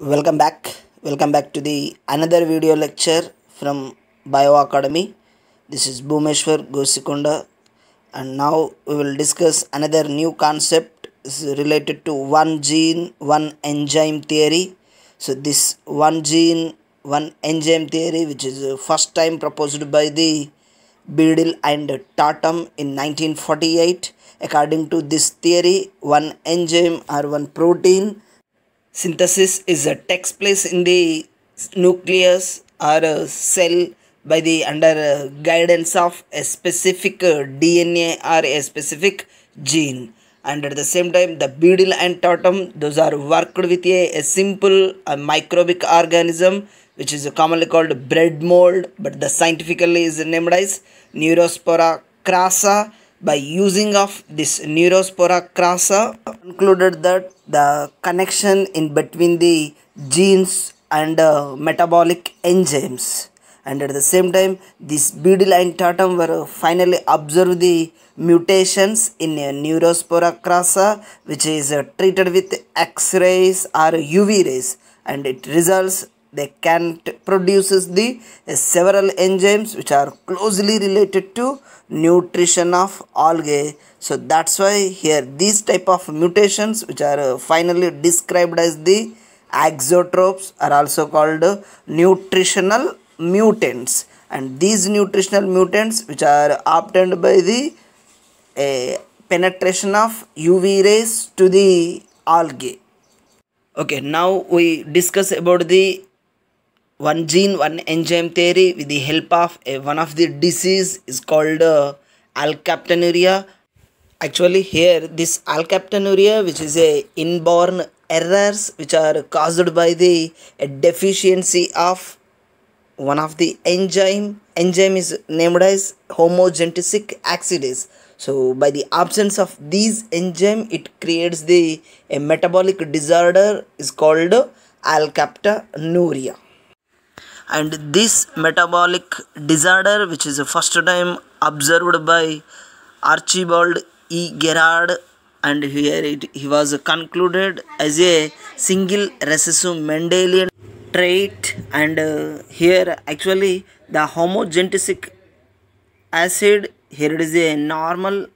Welcome back. Welcome back to the another video lecture from Bio Academy. This is Bhumeshwar Gosikonda, and now we will discuss another new concept related to one gene, one enzyme theory. So this one gene, one enzyme theory, which is first time proposed by the Beadle and Tatum in 1948. According to this theory, one enzyme or one protein synthesis takes place in the nucleus or a cell by the under guidance of a specific DNA or a specific gene. And at the same time, the Beadle and Tatum, those are worked with a simple microbic organism which is commonly called bread mold, but the scientifically is named as Neurospora crassa. By using of this Neurospora crassa, concluded that the connection in between the genes and metabolic enzymes, and at the same time this Beadle and Tatum were finally observed the mutations in Neurospora crassa, which is treated with X-rays or UV rays, and it results they can produces the several enzymes which are closely related to nutrition of algae. So that's why here these type of mutations which are finally described as the axotropes are also called nutritional mutants, and these nutritional mutants which are obtained by the penetration of UV rays to the algae. Okay, now we discuss about the one gene, one enzyme theory with the help of one of the disease is called alkaptonuria. Actually here this alkaptonuria, which is a inborn errors which are caused by the deficiency of one of the enzyme is named as homogentic oxidase. So by the absence of these enzyme, it creates the a metabolic disorder is called alkaptonuria. And this metabolic disorder, which is the first time observed by Archibald E. Gerard, and here he was concluded as a single recessive Mendelian trait. And here actually the homogentic acid, here it is a normal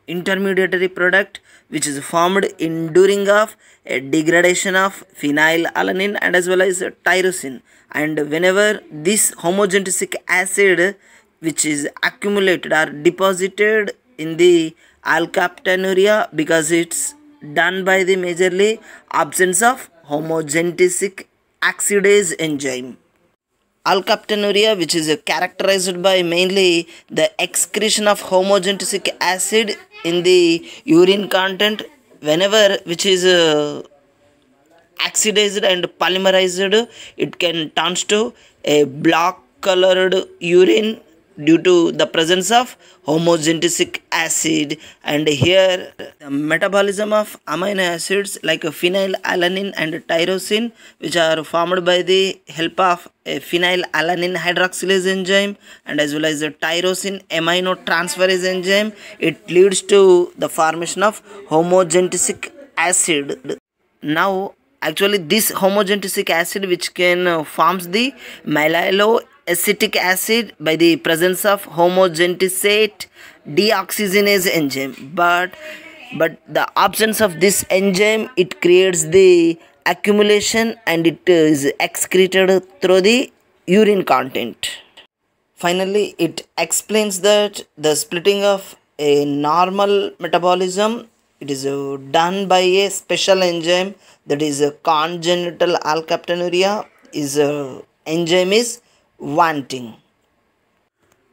intermediary product which is formed in during of a degradation of phenylalanine and as well as tyrosine. And whenever this homogentic acid which is accumulated or deposited in the alkaptonuria, because it's done by the majorly absence of homogentic oxidase enzyme. Alkaptonuria, which is characterized by mainly the excretion of homogentic acid in the urine content, whenever which is oxidized and polymerized, it can turn to a black colored urine due to the presence of homogentic acid. And here the metabolism of amino acids like phenylalanine and tyrosine, which are formed by the help of a phenylalanine hydroxylase enzyme and as well as the tyrosine amino transferase enzyme, it leads to the formation of homogentic acid. Now actually this homogentic acid which can forms the malloacetic acid by the presence of homogentisate deoxygenase enzyme, but the absence of this enzyme, it creates the accumulation and it is excreted through the urine content. Finally, it explains that the splitting of a normal metabolism, it is done by a special enzyme, that is a congenital alkaptonuria is enzyme is wanting.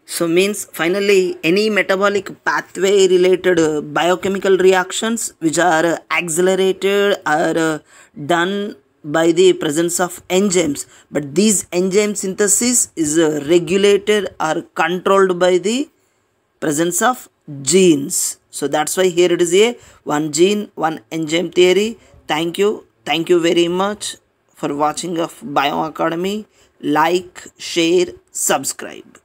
So means finally any metabolic pathway related biochemical reactions which are accelerated are done by the presence of enzymes, but these enzyme synthesis is regulated or controlled by the presence of genes. So that's why here it is a one gene, one enzyme theory. Thank you very much for watching of Bio Academy. Like, share, subscribe.